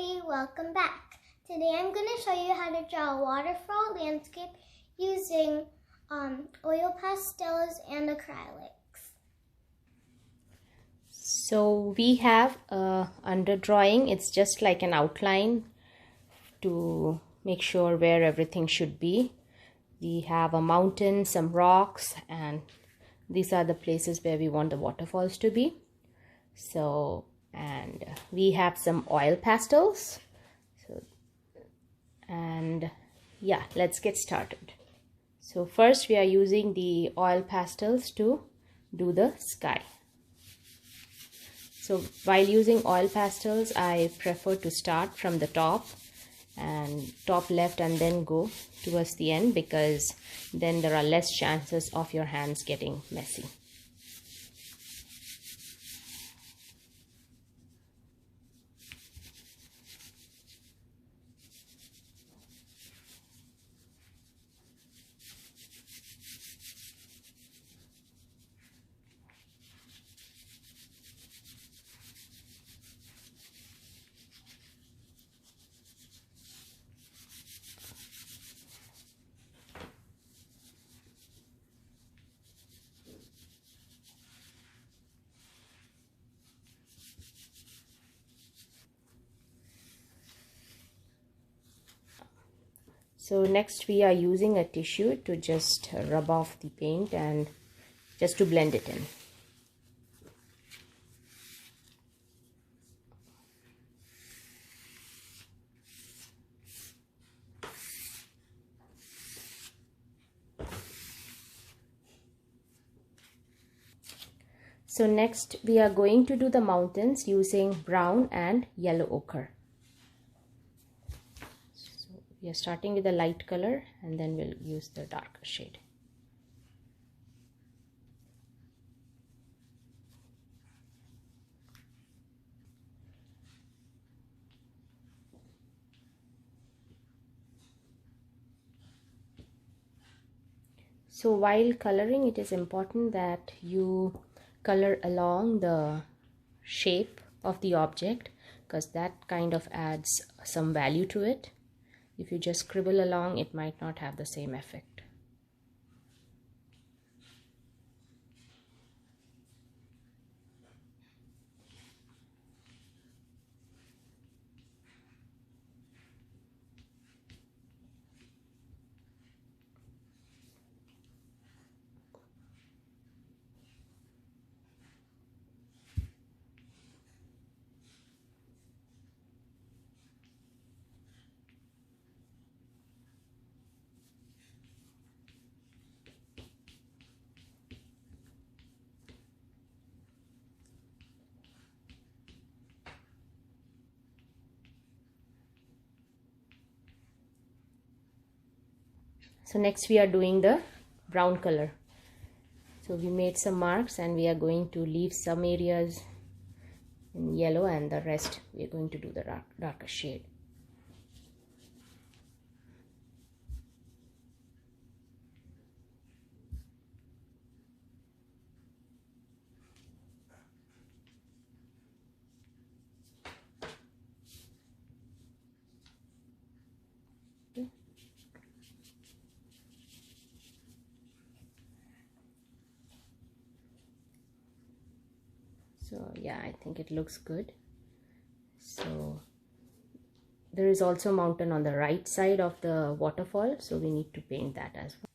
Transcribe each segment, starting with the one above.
everybody, welcome back. Today I'm going to show you how to draw a waterfall landscape using oil pastels and acrylics. So we have under drawing, it's just like an outline to make sure where everything should be. We have a mountain, some rocks, and these are the places where we want the waterfalls to be. So, and we have some oil pastels. Yeah, let's get started. So first we are using the oil pastels to do the sky. So while using oil pastels, I prefer to start from the top left and then go towards the end, because then there are less chances of your hands getting messy. So next we are using a tissue to just rub off the paint and just to blend it in. So next we are going to do the mountains using brown and yellow ochre. So we are starting with a light color and then we'll use the darker shade. So while coloring, it is important that you color along the shape of the object, because that kind of adds some value to it. If you just scribble along, it might not have the same effect. So next we are doing the brown color. So we made some marks and we are going to leave some areas in yellow and the rest we are going to do the darker shade. So yeah, I think it looks good. So there is also a mountain on the right side of the waterfall, so we need to paint that as well.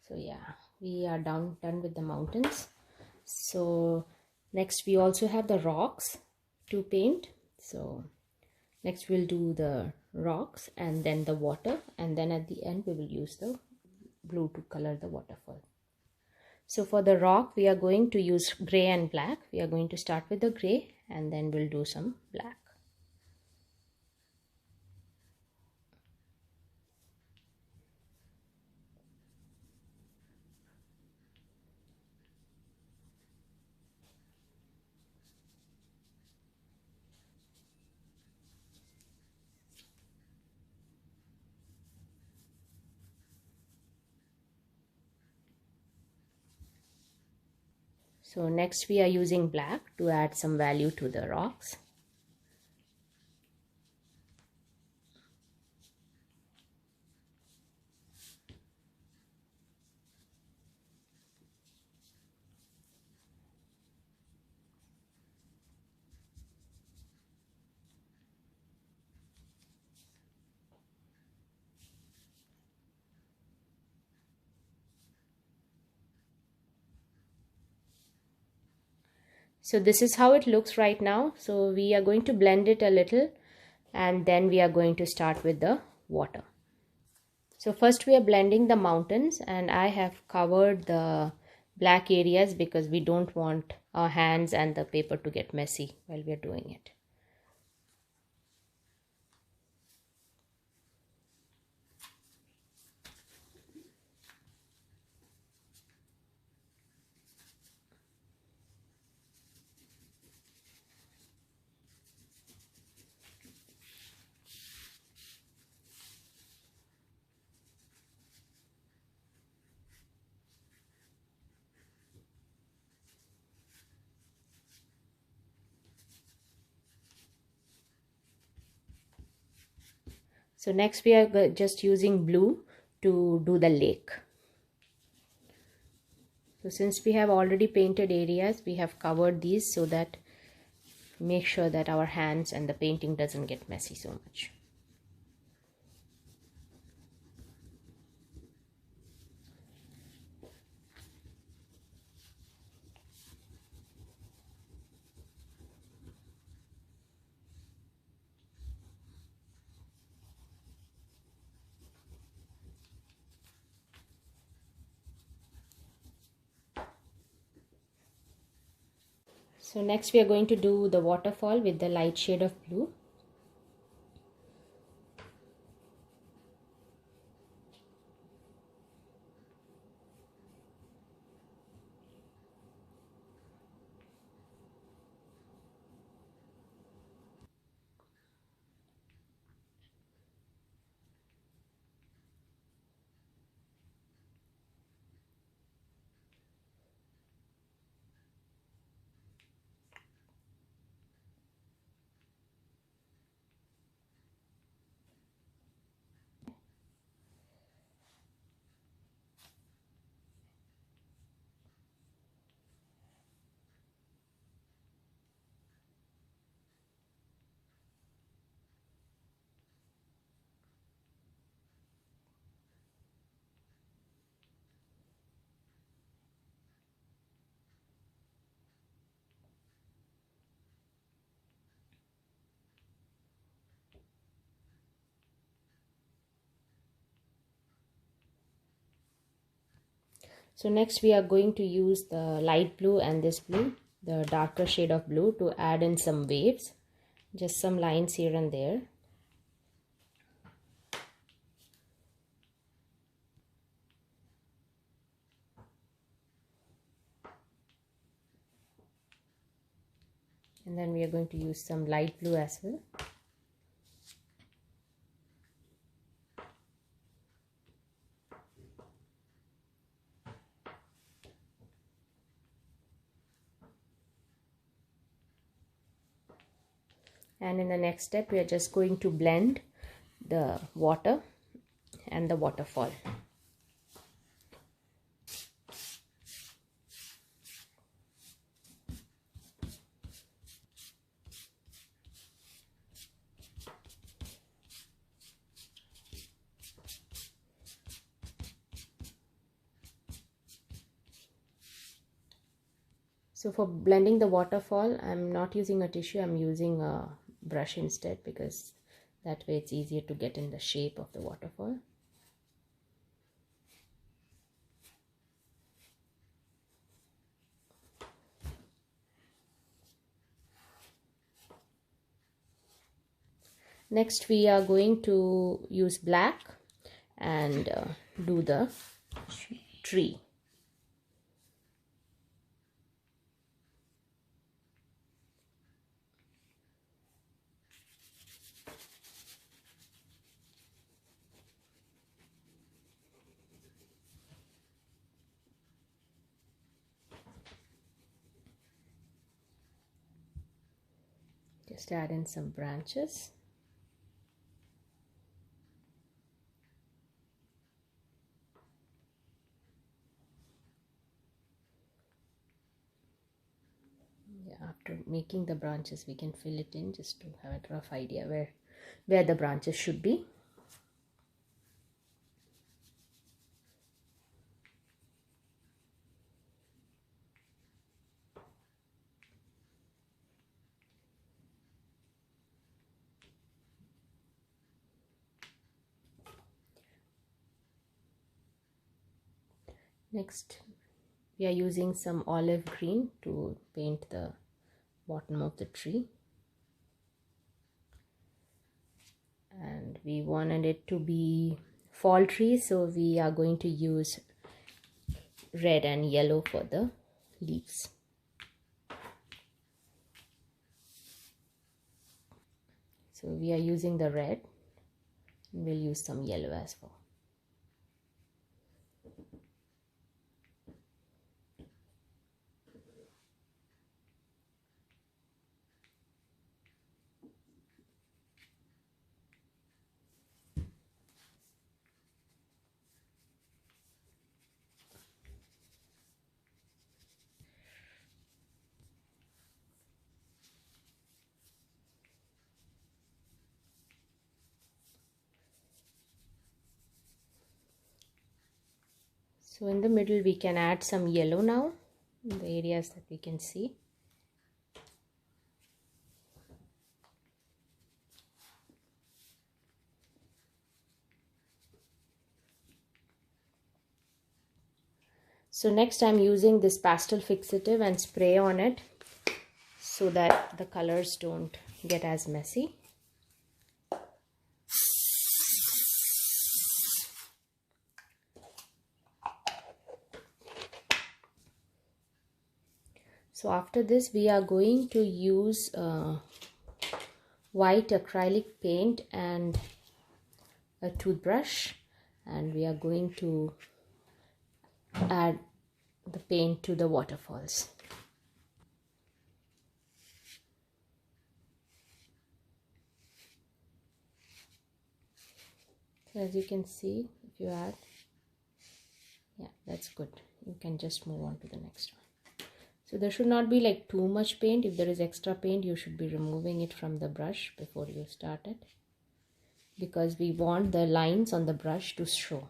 So yeah, we are done with the mountains. So next we also have the rocks to paint. So next we'll do the rocks and then the water, and then at the end we will use the blue to color the waterfall. So for the rock we are going to use gray and black. We are going to start with the gray and then we'll do some black. So next we are using black to add some value to the rocks. So this is how it looks right now. So we are going to blend it a little and then we are going to start with the water. So first we are blending the mountains, and I have covered the black areas because we don't want our hands and the paper to get messy while we are doing it. So next we are just using blue to do the lake. So since we have already painted areas, we have covered these so that make sure that our hands and the painting doesn't get messy so much. So next we are going to do the waterfall with the light shade of blue. So next we are going to use the light blue and this blue, the darker shade of blue, to add in some waves, just some lines here and there. And then we are going to use some light blue as well. And in the next step, we are just going to blend the water and the waterfall. So for blending the waterfall, I'm not using a tissue, I'm using a brush instead, because that way it's easier to get in the shape of the waterfall. Next we are going to use black and do the tree. Just add in some branches. Yeah, after making the branches, we can fill it in just to have a rough idea where the branches should be. Next, we are using some olive green to paint the bottom of the tree. And we wanted it to be fall tree, so we are going to use red and yellow for the leaves. So we are using the red, and we'll use some yellow as well. So in the middle we can add some yellow now in the areas that we can see. So next I'm using this pastel fixative and spray on it so that the colors don't get as messy. So after this we are going to use white acrylic paint and a toothbrush, and we are going to add the paint to the waterfalls. So as you can see, if you add, yeah, that's good. You can just move on to the next one. So there should not be like too much paint. If there is extra paint, you should be removing it from the brush before you start it, because we want the lines on the brush to show.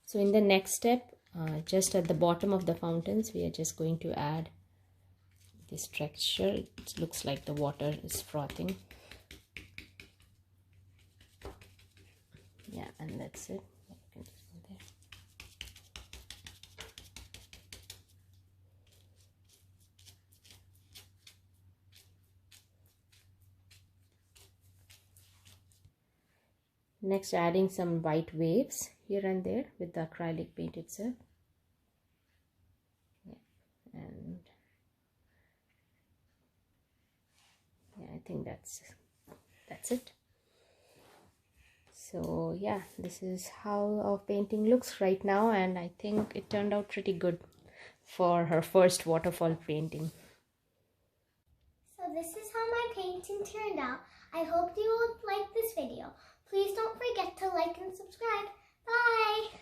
So in the next step, just at the bottom of the fountains, we are just going to add this texture. It looks like the water is frothing. Yeah, and that's it. You can just go there. Next, adding some white waves here and there with the acrylic paint itself. Yeah, and yeah, I think that's it. So yeah, this is how our painting looks right now, and I think it turned out pretty good for her first waterfall painting. So this is how my painting turned out. I hope you will like this video. Please don't forget to like and subscribe. Bye!